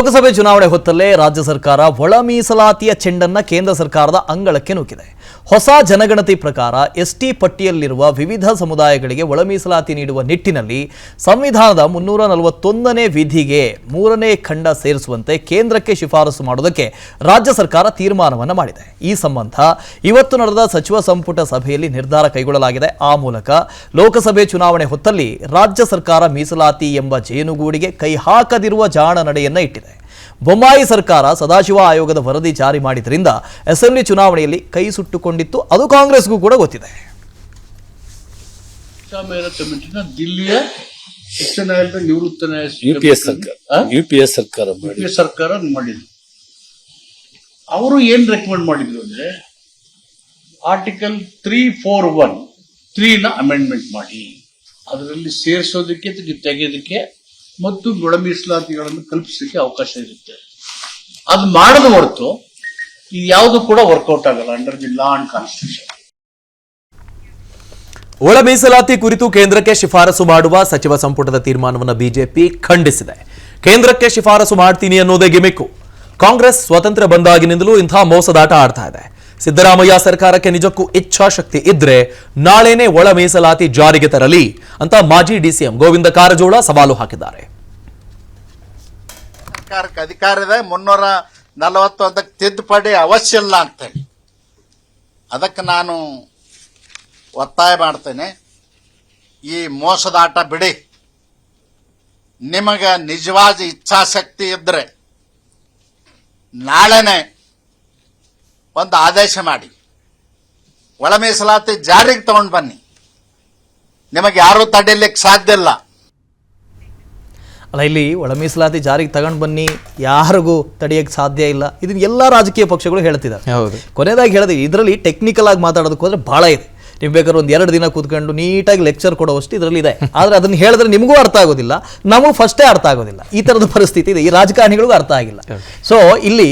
ಲೋಕಸಭೆ ಚುನಾವಣೆ ಹೊತ್ತಲ್ಲೇ ರಾಜ್ಯ ಸರ್ಕಾರ ಒಳ ಮೀಸಲಾತಿಯ ಚೆಂಡನ್ನ ಕೇಂದ್ರ ಸರ್ಕಾರದ ಅಂಗಳಕ್ಕೆ ನೂಕಿದೆ. ಹೊಸ ಜನಗಣತಿ ಪ್ರಕಾರ ಎಸ್ಟಿ ಪಟ್ಟಿಯಲ್ಲಿರುವ ವಿವಿಧ ಸಮುದಾಯಗಳಿಗೆ ಒಳ ಮೀಸಲಾತಿ ನೀಡುವ ನಿಟ್ಟಿನಲ್ಲಿ ಸಂವಿಧಾನದ 341ನೇ ವಿಧಿಗೆ 3ನೇ ಖಂಡ ಸೇರಿಸುವಂತೆ ಕೇಂದ್ರಕ್ಕೆ ಶಿಫಾರಸು ಮಾಡುವುದಕ್ಕೆ ರಾಜ್ಯ ಸರ್ಕಾರ ತೀರ್ಮಾನವನ್ನು ಮಾಡಿದೆ. ಈ ಸಂಬಂಧ ಇವತ್ತು ನಡೆದ ಸಚಿವ ಸಂಪುಟ ಸಭೆಯಲ್ಲಿ ನಿರ್ಧಾರ ಕೈಗೊಳ್ಳಲಾಗಿದೆ. ಆ ಮೂಲಕ ಲೋಕಸಭೆ ಚುನಾವಣೆ ಹೊತ್ತಲ್ಲಿ ರಾಜ್ಯ ಸರ್ಕಾರ ಮೀಸಲಾತಿ ಎಂಬ ಜೇನುಗೂಡಿಗೆ ಕೈ ಹಾಕದಿರುವ ಜಾಣ ನಡೆಯನ್ನ ಇಟ್ಟಿದೆ. ಬೊಮ್ಮಾಯಿ ಸರ್ಕಾರ ಸದಾಶಿವ ಆಯೋಗದ ವರದಿ ಜಾರಿ ಮಾಡಿದ್ರಿಂದ ಅಸೆಂಬ್ಲಿ ಚುನಾವಣೆಯಲ್ಲಿ ಕೈ ಸುಟ್ಟುಕೊಂಡಿತ್ತು. ಅದು ಕಾಂಗ್ರೆಸ್ಗೂ ಕೂಡ ಗೊತ್ತಿದೆ. ದಿಲ್ಲಿಯ ಉಚ್ಚ ನ್ಯಾಯಾಲಯದ ನಿವೃತ್ತ ಯುಪಿಎಸ್ ಸರ್ಕಾರ ಮಾಡಿದ್ರು. ಅವರು ಏನ್ ರೆಕಮೆಂಡ್ ಮಾಡಿದ್ರು ಅಂದ್ರೆ ಆರ್ಟಿಕಲ್ 341 ಅಮೆಂಡ್ಮೆಂಟ್ ಮಾಡಿ ಅದರಲ್ಲಿ ಸೇರಿಸೋದಕ್ಕೆ ತೆಗೆಯೋದಕ್ಕೆ ಮತ್ತು ಒಳ ಮೀಸಲಾತಿಗಳನ್ನು ಕಲ್ಪಿಸಲಿಕ್ಕೆ ಅವಕಾಶ ಇರುತ್ತೆ. ಅದು ಮಾಡದ ಹೊರತು ಇದು ಯಾವುದು ಕೂಡ ವರ್ಕೌಟ್ ಆಗಲ್ಲ under the law and constitution. ಒಳ ಮೀಸಲಾತಿ ಕುರಿತು ಕೇಂದ್ರಕ್ಕೆ ಶಿಫಾರಸು ಮಾಡುವ ಸಚಿವ ಸಂಪುಟದ ತೀರ್ಮಾನವನ್ನು ಬಿಜೆಪಿ ಖಂಡಿಸಿದೆ. ಕೇಂದ್ರಕ್ಕೆ ಶಿಫಾರಸು ಮಾಡ್ತೀನಿ ಅನ್ನೋದೇ ಗಿಮಿಕ್ಕು. ಕಾಂಗ್ರೆಸ್ ಸ್ವತಂತ್ರ ಬಂದಾಗಿನಿಂದಲೂ ಇಂಥ ಮೋಸದಾಟ ಆಡ್ತಾ ಇದೆ. ಸಿದ್ದರಾಮಯ್ಯ ಸರ್ಕಾರಕ್ಕೆ ನಿಜಕ್ಕೂ ಇಚ್ಛಾಶಕ್ತಿ ಇದ್ರೆ ನಾಳೆನೇ ಒಳ ಮೀಸಲಾತಿ ಜಾರಿಗೆ ತರಲಿ ಅಂತ ಮಾಜಿ ಡಿಸಿಎಂ ಗೋವಿಂದ ಕಾರಜೋಳ ಸವಾಲು ಹಾಕಿದ್ದಾರೆ. ಸರ್ಕಾರಕ್ಕೆ ಅಧಿಕಾರ ಇದೆ, 341 ತಿದ್ದುಪಡಿ ಅವಶ್ಯ ಇಲ್ಲ ಅಂತೇಳಿ ಅದಕ್ಕೆ ನಾನು ಒತ್ತಾಯ ಮಾಡ್ತೇನೆ. ಈ ಮೋಸದಾಟ ಬಿಡಿ. ನಿಮಗೆ ನಿಜವಾದ ಇಚ್ಛಾಶಕ್ತಿ ಇದ್ರೆ ನಾಳೆನೆ ಒಂದು ಆದೇಶ ಮಾಡಿ ಒಳ ಮೀಸಲಾತಿ ಜಾರಿಗೆ ತಗೊಂಡು ಬನ್ನಿ. ನಿಮಗೆ ಯಾರೂ ತಡೆಯಲಿಕ್ಕೆ ಸಾಧ್ಯ ಇಲ್ಲ. ಅಲ್ಲ, ಇಲ್ಲಿ ಒಳ ಮೀಸಲಾತಿ ಜಾರಿಗೆ ತಗೊಂಡು ಬನ್ನಿ, ಯಾರಿಗೂ ತಡೆಯಕ್ಕೆ ಸಾಧ್ಯ ಇಲ್ಲ. ಇದನ್ನ ಎಲ್ಲ ರಾಜಕೀಯ ಪಕ್ಷಗಳು ಹೇಳ್ತಿದ್ದಾರೆ. ಕೊನೆಯದಾಗಿ ಹೇಳಿದ್ವಿ, ಇದರಲ್ಲಿ ಟೆಕ್ನಿಕಲ್ ಆಗಿ ಮಾತಾಡೋದಕ್ಕೆ ಹೋದ್ರೆ ಬಹಳ ಇದೆ. ನೀವು ಬೇಕಾದ್ರೆ ಒಂದು 2 ದಿನ ಕೂತ್ಕೊಂಡು ನೀಟಾಗಿ ಲೆಕ್ಚರ್ ಕೊಡುವಷ್ಟು ಇದರಲ್ಲಿ ಇದೆ. ಆದರೆ ಅದನ್ನು ಹೇಳಿದ್ರೆ ನಿಮಗೂ ಅರ್ಥ ಆಗೋದಿಲ್ಲ, ನಮಗೂ ಫಸ್ಟೇ ಅರ್ಥ ಆಗೋದಿಲ್ಲ. ಈ ಥರದ ಪರಿಸ್ಥಿತಿ ಇದೆ. ಈ ರಾಜಕಾರಣಿಗಳಿಗೂ ಅರ್ಥ ಆಗಿಲ್ಲ. ಸೊ ಇಲ್ಲಿ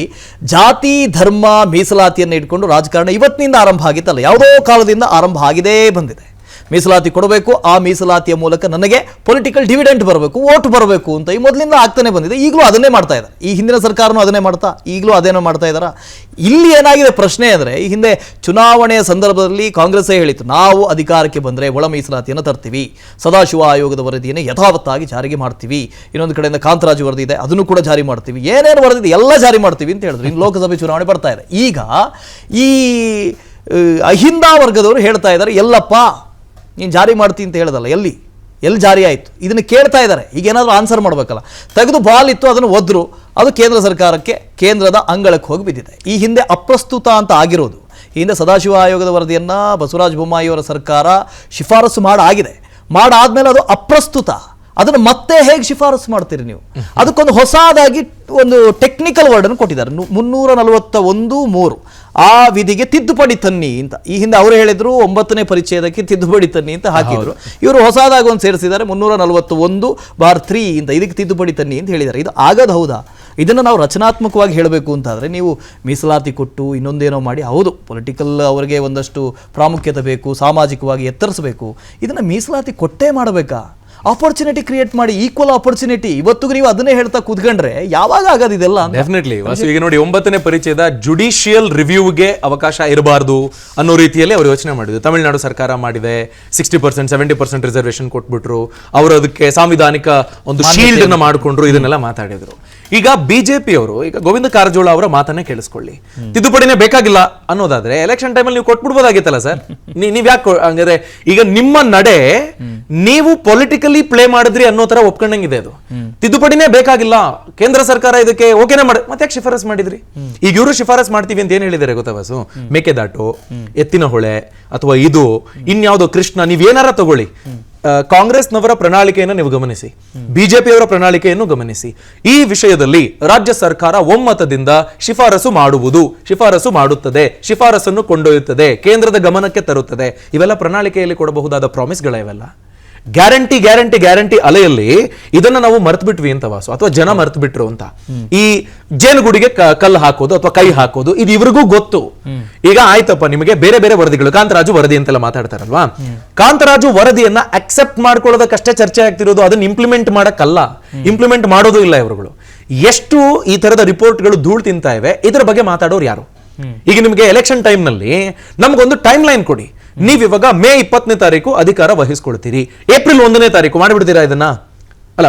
ಜಾತಿ ಧರ್ಮ ಮೀಸಲಾತಿಯನ್ನು ಇಟ್ಕೊಂಡು ರಾಜಕಾರಣ ಇವತ್ತಿನಿಂದ ಆರಂಭ ಆಗಿತ್ತಲ್ಲ, ಯಾವುದೋ ಕಾಲದಿಂದ ಆರಂಭ ಆಗಿದೇ ಬಂದಿದೆ. ಮೀಸಲಾತಿ ಕೊಡಬೇಕು, ಆ ಮೀಸಲಾತಿಯ ಮೂಲಕ ನನಗೆ ಪೊಲಿಟಿಕಲ್ ಡಿವಿಡೆಂಟ್ ಬರಬೇಕು, ವೋಟ್ ಬರಬೇಕು ಅಂತ ಈ ಮೊದಲಿಂದ ಆಗ್ತಾನೆ ಬಂದಿದೆ. ಈಗಲೂ ಅದನ್ನೇ ಮಾಡ್ತಾ ಇದ್ದಾರೆ. ಈ ಹಿಂದಿನ ಸರ್ಕಾರನೂ ಅದನ್ನೇ ಮಾಡ್ತಾ ಈಗಲೂ ಅದೇನೋ ಮಾಡ್ತಾ ಇದ್ದಾರಾ? ಇಲ್ಲಿ ಏನಾಗಿದೆ ಪ್ರಶ್ನೆ ಅಂದರೆ, ಈ ಹಿಂದೆ ಚುನಾವಣೆಯ ಸಂದರ್ಭದಲ್ಲಿ ಕಾಂಗ್ರೆಸ್ಸೇ ಹೇಳಿತ್ತು, ನಾವು ಅಧಿಕಾರಕ್ಕೆ ಬಂದರೆ ಒಳ ಮೀಸಲಾತಿಯನ್ನು ತರ್ತೀವಿ, ಸದಾಶಿವ ಆಯೋಗದ ವರದಿಯನ್ನು ಯಥಾವತ್ತಾಗಿ ಜಾರಿಗೆ ಮಾಡ್ತೀವಿ, ಇನ್ನೊಂದು ಕಡೆಯಿಂದ ಕಾಂತರಾಜು ವರದಿ ಇದೆ ಅದನ್ನು ಕೂಡ ಜಾರಿ ಮಾಡ್ತೀವಿ, ಏನೇನು ವರದಿ ಎಲ್ಲ ಜಾರಿ ಮಾಡ್ತೀವಿ ಅಂತ ಹೇಳಿದ್ರು. ಇನ್ನು ಲೋಕಸಭೆ ಚುನಾವಣೆ ಬರ್ತಾ ಇದೆ. ಈಗ ಈ ಅಹಿಂದ ವರ್ಗದವರು ಹೇಳ್ತಾ ಇದ್ದಾರೆ, ಎಲ್ಲಪ್ಪ ನೀನು ಜಾರಿ ಮಾಡ್ತೀನಿ ಅಂತ ಹೇಳೋದಲ್ಲ, ಎಲ್ಲಿ ಜಾರಿ ಆಯಿತು ಇದನ್ನು ಕೇಳ್ತಾ ಇದ್ದಾರೆ. ಈಗ ಏನಾದರೂ ಆನ್ಸರ್ ಮಾಡಬೇಕಲ್ಲ. ತೆಗೆದು ಬಾಲ್ ಇತ್ತು, ಅದನ್ನು ಒದ್ರು, ಅದು ಕೇಂದ್ರ ಸರ್ಕಾರಕ್ಕೆ ಕೇಂದ್ರದ ಅಂಗಳಕ್ಕೆ ಹೋಗಿ ಬಿದ್ದಿದೆ. ಈ ಹಿಂದೆ ಅಪ್ರಸ್ತುತ ಅಂತ ಆಗಿರೋದು, ಈ ಹಿಂದೆ ಸದಾಶಿವ ಆಯೋಗದ ವರದಿಯನ್ನು ಬಸವರಾಜ ಬೊಮ್ಮಾಯಿಯವರ ಸರ್ಕಾರ ಶಿಫಾರಸು ಮಾಡಾದ್ಮೇಲೆ ಅದು ಅಪ್ರಸ್ತುತ. ಅದನ್ನು ಮತ್ತೆ ಹೇಗೆ ಶಿಫಾರಸು ಮಾಡ್ತೀರಿ ನೀವು? ಅದಕ್ಕೊಂದು ಹೊಸದಾಗಿ ಒಂದು ಟೆಕ್ನಿಕಲ್ ವರ್ಡನ್ನು ಕೊಟ್ಟಿದ್ದಾರೆ. 341(3) ಆ ವಿಧಿಗೆ ತಿದ್ದುಪಡಿ ತನ್ನಿ ಅಂತ. ಈ ಹಿಂದೆ ಅವರು ಹೇಳಿದ್ರು 9ನೇ ಪರಿಚ್ಛೇದಕ್ಕೆ ತಿದ್ದುಪಡಿ ತನ್ನಿ ಅಂತ ಹಾಕಿದ್ರು. ಇವರು ಹೊಸದಾಗಿ ಒಂದು ಸೇರಿಸಿದ್ದಾರೆ 341(3) ಅಂತ. ಇದಕ್ಕೆ ತಿದ್ದುಪಡಿ ತನ್ನಿ ಅಂತ ಹೇಳಿದ್ದಾರೆ. ಇದು ಆಗದು ಹೌದಾ? ಇದನ್ನು ನಾವು ರಚನಾತ್ಮಕವಾಗಿ ಹೇಳಬೇಕು ಅಂತಾದರೆ ನೀವು ಮೀಸಲಾತಿ ಕೊಟ್ಟು ಇನ್ನೊಂದೇನೋ ಮಾಡಿ, ಹೌದು ಪೊಲಿಟಿಕಲ್ ಅವರಿಗೆ ಒಂದಷ್ಟು ಪ್ರಾಮುಖ್ಯತೆ ಬೇಕು, ಸಾಮಾಜಿಕವಾಗಿ ಎತ್ತರಿಸಬೇಕು. ಇದನ್ನು ಮೀಸಲಾತಿ ಕೊಟ್ಟೇ ಮಾಡಬೇಕಾ? ಆಪರ್ಚುನಿಟಿ ಕ್ರಿಯೇಟ್ ಮಾಡಿ, ಈಕ್ವಲ್ ಆಪರ್ಚುನಿಟಿ. ಇವತ್ತಿಗೂ ನೀವು ಅದನ್ನೇ ಹೇಳ್ತಾ ಕೂತ್ಕೊಂಡ್ರೆ ಯಾವಾಗ ಆಗೋದು ಇದೆಲ್ಲ? ಡೆಫಿನೆಟ್ಲಿ. ಈಗ ನೋಡಿ, 9ನೇ ಪರಿಚಯದ ಜುಡಿಷಿಯಲ್ ರಿವ್ಯೂಗೆ ಅವಕಾಶ ಇರಬಾರ್ದು ಅನ್ನೋ ರೀತಿಯಲ್ಲಿ ಅವರು ಯೋಚನೆ ಮಾಡಿದ್ರು. ತಮಿಳುನಾಡು ಸರ್ಕಾರ ಮಾಡಿದೆ, 60% 70% ರಿಸರ್ವೇಶನ್ ಕೊಟ್ಬಿಟ್ರು, ಅವರು ಅದಕ್ಕೆ ಸಾಂವಿಧಾನಿಕ ಒಂದು ಶೀಲ್ಡ್ ಅನ್ನ ಮಾಡಿಕೊಂಡ್ರು, ಇದನ್ನೆಲ್ಲ ಮಾತಾಡಿದ್ರು. ಈಗ ಬಿಜೆಪಿ ಅವರು ಈಗ ಗೋವಿಂದ ಕಾರಜೋಳ ಅವರ ಮಾತನ್ನೇ ಕೇಳಿಸ್ಕೊಳ್ಳಿ. ತಿದ್ದುಪಡಿನೇ ಬೇಕಾಗಿಲ್ಲ ಅನ್ನೋದಾದ್ರೆ ಎಲೆಕ್ಷನ್ ಟೈಮಲ್ಲಿ ನೀವು ಕೊಟ್ಬಿಡ್ಬೋದಾಗಿತ್ತಲ್ಲ ಸರ್. ನೀವ್ ಯಾಕೆ ಹಂಗಾದ್ರೆ ಈಗ ನಿಮ್ಮ ನಡೆ ನೀವು ಪೊಲಿಟಿಕಲಿ ಪ್ಲೇ ಮಾಡಿದ್ರಿ ಅನ್ನೋ ತರ ಒಪ್ಕೊಂಡಂಗಿದೆ. ಅದು ತಿದ್ದುಪಡಿನೇ ಬೇಕಾಗಿಲ್ಲ, ಕೇಂದ್ರ ಸರ್ಕಾರ ಇದಕ್ಕೆ ಓಕೆನೇ ಮಾಡಿ ಮತ್ತೆ ಯಾಕೆ ಶಿಫಾರಸ್ ಮಾಡಿದ್ರಿ? ಈಗ ಇವರು ಶಿಫಾರಸ್ ಮಾಡ್ತೀವಿ ಅಂತ ಏನ್ ಹೇಳಿದಾರೆ ಗೊತ್ತಾ ಬಸು? ಮೇಕೆದಾಟು, ಎತ್ತಿನ ಹೊಳೆ, ಅಥವಾ ಇದು ಇನ್ಯಾವುದೋ ಕೃಷ್ಣ, ನೀವೇನಾರ ತಗೊಳ್ಳಿ, ಕಾಂಗ್ರೆಸ್ನವರ ಪ್ರಣಾಳಿಕೆಯನ್ನು ನೀವು ಗಮನಿಸಿ, ಬಿಜೆಪಿಯವರ ಪ್ರಣಾಳಿಕೆಯನ್ನು ಗಮನಿಸಿ. ಈ ವಿಷಯದಲ್ಲಿ ರಾಜ್ಯ ಸರ್ಕಾರ ಒಮ್ಮತದಿಂದ ಶಿಫಾರಸು ಮಾಡುತ್ತದೆ, ಶಿಫಾರಸನ್ನು ಕೊಂಡೊಯ್ಯುತ್ತದೆ, ಕೇಂದ್ರದ ಗಮನಕ್ಕೆ ತರುತ್ತದೆ. ಇವೆಲ್ಲ ಪ್ರಣಾಳಿಕೆಯಲ್ಲಿ ಕೊಡಬಹುದಾದ ಪ್ರಾಮಿಸ್ಗಳ ಇವೆಲ್ಲ. ಗ್ಯಾರಂಟಿ ಅಲೆಯಲ್ಲಿ ಇದನ್ನ ನಾವು ಮರ್ತು ಬಿಟ್ವಿ ಅಂತ ವಾಸು, ಅಥವಾ ಜನ ಮರ್ತು ಬಿಟ್ರು ಅಂತ. ಈ ಜೇನುಗುಡಿಗೆ ಕಲ್ಲು ಹಾಕೋದು ಅಥವಾ ಕೈ ಹಾಕೋದು ಇದು ಇವ್ರಿಗೂ ಗೊತ್ತು. ಈಗ ಆಯ್ತಪ್ಪ, ನಿಮಗೆ ಬೇರೆ ಬೇರೆ ವರದಿಗಳು, ಕಾಂತರಾಜು ವರದಿ ಅಂತೆಲ್ಲ ಮಾತಾಡ್ತಾರಲ್ವಾ, ಕಾಂತರಾಜು ವರದಿಯನ್ನ ಅಕ್ಸೆಪ್ಟ್ ಮಾಡ್ಕೊಳ್ಳೋದಕ್ಕಷ್ಟೇ ಚರ್ಚೆ ಆಗ್ತಿರೋದು, ಅದನ್ನ ಇಂಪ್ಲಿಮೆಂಟ್ ಮಾಡಕ್ಕಲ್ಲ, ಇಂಪ್ಲಿಮೆಂಟ್ ಮಾಡೋದು ಇಲ್ಲ ಇವರುಗಳು. ಎಷ್ಟು ಈ ತರದ ರಿಪೋರ್ಟ್ಗಳು ಧೂಳ್ ತಿಂತಾ ಇವೆ, ಇದರ ಬಗ್ಗೆ ಮಾತಾಡೋರು ಯಾರು? ಈಗ ನಿಮಗೆ ಎಲೆಕ್ಷನ್ ಟೈಮ್ ನಲ್ಲಿ ನಮಗೊಂದು ಟೈಮ್ ಲೈನ್ ಕೊಡಿ. ನೀವು ಇವಾಗ ಮೇ 20ನೇ ತಾರೀಕು ಅಧಿಕಾರ ವಹಿಸ್ಕೊಳ್ತೀರಿ, ಏಪ್ರಿಲ್ 1ನೇ ತಾರೀಕು ಮಾಡಿಬಿಡ್ತೀರಾ ಇದನ್ನ? ಅಲ್ಲ,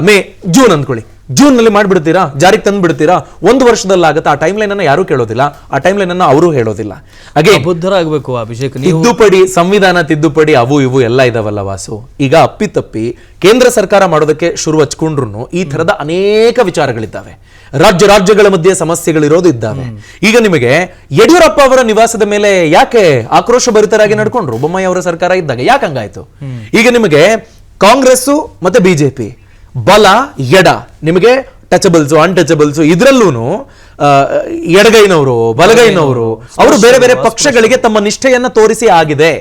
ಜೂನ್ ಅಂದ್ಕೊಳ್ಳಿ, ಜೂನ್ ನಲ್ಲಿ ಮಾಡ್ಬಿಡ್ತೀರಾ, ಜಾರಿಗೆ ತಂದು ಬಿಡ್ತೀರಾ? 1 ವರ್ಷದಲ್ಲಾಗತ್ತೆ. ಆ ಟೈಮ್ ಲೈನ್ ಅನ್ನ ಯಾರು ಕೇಳೋದಿಲ್ಲ, ಆ ಟೈಮ್ ಲೈನ್ ಅನ್ನ ಅವರು ಹೇಳೋದಿಲ್ಲ. ಹಾಗೆ ಬುದ್ಧರಾಗಬೇಕು ಅಭಿಷೇಕ್. ತಿದ್ದುಪಡಿ, ಸಂವಿಧಾನ ತಿದ್ದುಪಡಿ, ಅವು ಇವು ಎಲ್ಲ ಇದಾವಲ್ಲ ವಾಸು. ಈಗ ಅಪ್ಪಿತಪ್ಪಿ ಕೇಂದ್ರ ಸರ್ಕಾರ ಮಾಡೋದಕ್ಕೆ ಶುರು ಹಚ್ಕೊಂಡ್ರು ಈ ತರದ ಅನೇಕ ವಿಚಾರಗಳಿದ್ದಾವೆ. ರಾಜ್ಯಗಳ ಮಧ್ಯೆ ಸಮಸ್ಯೆಗಳಿರೋದು ಇದ್ದಾವೆ. ಈಗ ನಿಮಗೆ ಯಡಿಯೂರಪ್ಪ ಅವರ ನಿವಾಸದ ಮೇಲೆ ಯಾಕೆ ಆಕ್ರೋಶ ಭರಿತರಾಗಿ ನಡ್ಕೊಂಡ್ರು ಬೊಮ್ಮಾಯಿ ಅವರ ಸರ್ಕಾರ ಇದ್ದಾಗ? ಯಾಕೆ ಹಂಗಾಯ್ತು? ಈಗ ನಿಮಗೆ ಕಾಂಗ್ರೆಸ್ ಮತ್ತೆ ಬಿಜೆಪಿ ಬಲ ಎಡ, ನಿಮಗೆ ಟಚಬಲ್ಸ್ ಅನ್ಟಚಬಲ್ಸ್, ಇದ್ರಲ್ಲೂ ಎಡಗೈನವರು ಬಲಗೈನವರು ಅವರು ಬೇರೆ ಬೇರೆ ಪಕ್ಷಗಳಿಗೆ ತಮ್ಮ ನಿಷ್ಠೆಯನ್ನ ತೋರಿಸಿ ಆಗಿದೆ.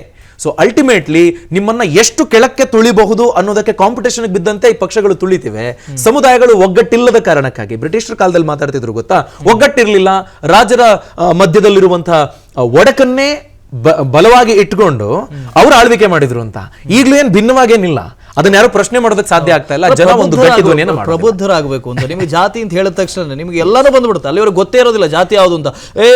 ಸೊ ಅಲ್ಟಿಮೇಟ್ಲಿ ನಿಮ್ಮನ್ನ ಎಷ್ಟು ಕೆಳಕ್ಕೆ ತುಳಿಬಹುದು ಅನ್ನೋದಕ್ಕೆ ಕಾಂಪಿಟೇಷನ್ ಬಿದ್ದಂತೆ ಈ ಪಕ್ಷಗಳು ತುಳಿತಿವೆ. ಸಮುದಾಯಗಳು ಒಗ್ಗಟ್ಟಿಲ್ಲದ ಕಾರಣಕ್ಕಾಗಿ ಬ್ರಿಟಿಷರ ಕಾಲದಲ್ಲಿ ಮಾತಾಡ್ತಿದ್ರು ಗೊತ್ತಾ, ಒಗ್ಗಟ್ಟಿರ್ಲಿಲ್ಲ, ರಾಜರ ಮಧ್ಯದಲ್ಲಿರುವಂತಹ ಒಡಕನ್ನೇ ಬಲವಾಗಿ ಇಟ್ಕೊಂಡು ಅವರು ಆಳ್ವಿಕೆ ಮಾಡಿದ್ರು ಅಂತ. ಈಗಲೂ ಏನ್ ಭಿನ್ನವಾಗೇನಿಲ್ಲ, ಅದನ್ನ ಯಾರು ಪ್ರಶ್ನೆ ಮಾಡೋದಕ್ಕೆ ಸಾಧ್ಯ ಆಗ್ತಾ ಇಲ್ಲ. ಜನ ಒಂದು ಗಟ್ಟಿ ಧ್ವನಿಯನ್ನು ಪ್ರಬುದ್ಧರಾಗಬೇಕು ಅಂತ. ನಿಮಗೆ ಜಾತಿ ಅಂತ ಹೇಳಿದ ತಕ್ಷಣ ನಿಮ್ಗೆ ಎಲ್ಲಾನು ಬಂದ್ಬಿಡುತ್ತೆ. ಅಲ್ಲಿವರೆಗೆ ಗೊತ್ತೇ ಇರೋದಿಲ್ಲ ಜಾತಿ ಯಾವುದು ಅಂತ.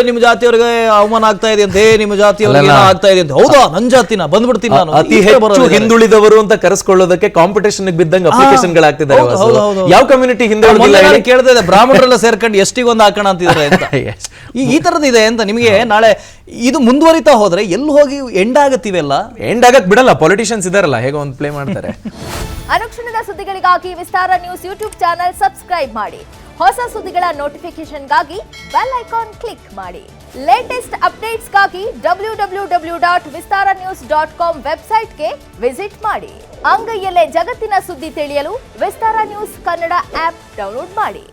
ನಿಮ್ಮ ಜಾತಿಯವರಿಗೆ ಅವಮಾನ ಆಗ್ತಾ ಇದೆ ಅಂತ, ನಿಮ್ಮ ಜಾತಿಯವರಿಗೆ ಆಗ್ತಾ ಇದೆ ಅಂತ. ಹೌದಾ, ನನ್ನ ಜಾತಿನ ಬಂದ್ಬಿಡ್ತೀನಿ ನಾನು. ಅತಿ ಹೆಚ್ಚು ಹಿಂದುಳಿದವರು ಅಂತ ಕರೆಸ್ಕೊಳ್ಳೋದಕ್ಕೆ ಕಾಂಪಿಟೇಷನ್ ಬಿದ್ದಂಗೆ ಅಪ್ಲಿಕೇಶನ್ ಗಳಾಗ್ತಿದ್ದಾರೆ. ಯಾವ ಕಮ್ಯುನಿಟಿ ಹಿಂದುಳಿದಿಲ್ಲ ಕೇಳ್ತಾ ಬ್ರಾಹ್ಮಣರೆಲ್ಲ ಸೇರ್ಕೊಂಡು ಎಷ್ಟಿಗೊಂದು ಹಾಕೋಣ ಅಂತಿದ್ದಾರೆ ಅಂತ. ಈ ತರದ್ ಇದೆ ಅಂತ. ನಿಮಗೆ ನಾಳೆ ಇದು ಮುಂದುವರಿತಾ ಹೋದ್ರೆ ಎಲ್ಲಿ ಹೋಗಿ ಎಂಡ್ ಆಗತ್ತಿವೆಲ್ಲ? ಎಂಡ್ ಆಗಕ್ ಬಿಡಲ್ಲ, ಪೊಲಿಟಿಷಿಯನ್ಸ್ ಇದಾರಲ್ಲ, ಹೇಗೋ ಒಂದು ಪ್ಲೇ ಮಾಡ್ತಾರೆ. ಅನುಕ್ಷಣದ ಸುದ್ದಿಗಳಿಗಾಗಿ ವಿಸ್ತಾರ ನ್ಯೂಸ್ ಯೂಟ್ಯೂಬ್ ಚಾನೆಲ್ ಸಬ್ಸ್ಕ್ರೈಬ್ ಮಾಡಿ. ಹೊಸ ಸುದ್ದಿಗಳ ನೋಟಿಫಿಕೇಶನ್ಗಾಗಿ ಬೆಲ್ ಐಕಾನ್ ಕ್ಲಿಕ್ ಮಾಡಿ. ಲೇಟೆಸ್ಟ್ ಅಪ್ಡೇಟ್ಸ್ಗಾಗಿ www.vistaranews.com ವೆಬ್ಸೈಟ್ಗೆ ವಿಸಿಟ್ ಮಾಡಿ. ಅಂಗೈಯಲ್ಲೇ ಜಗತ್ತಿನ ಸುದ್ದಿ ತಿಳಿಯಲು ವಿಸ್ತಾರ ನ್ಯೂಸ್ ಕನ್ನಡ ಆಪ್ ಡೌನ್ಲೋಡ್ ಮಾಡಿ.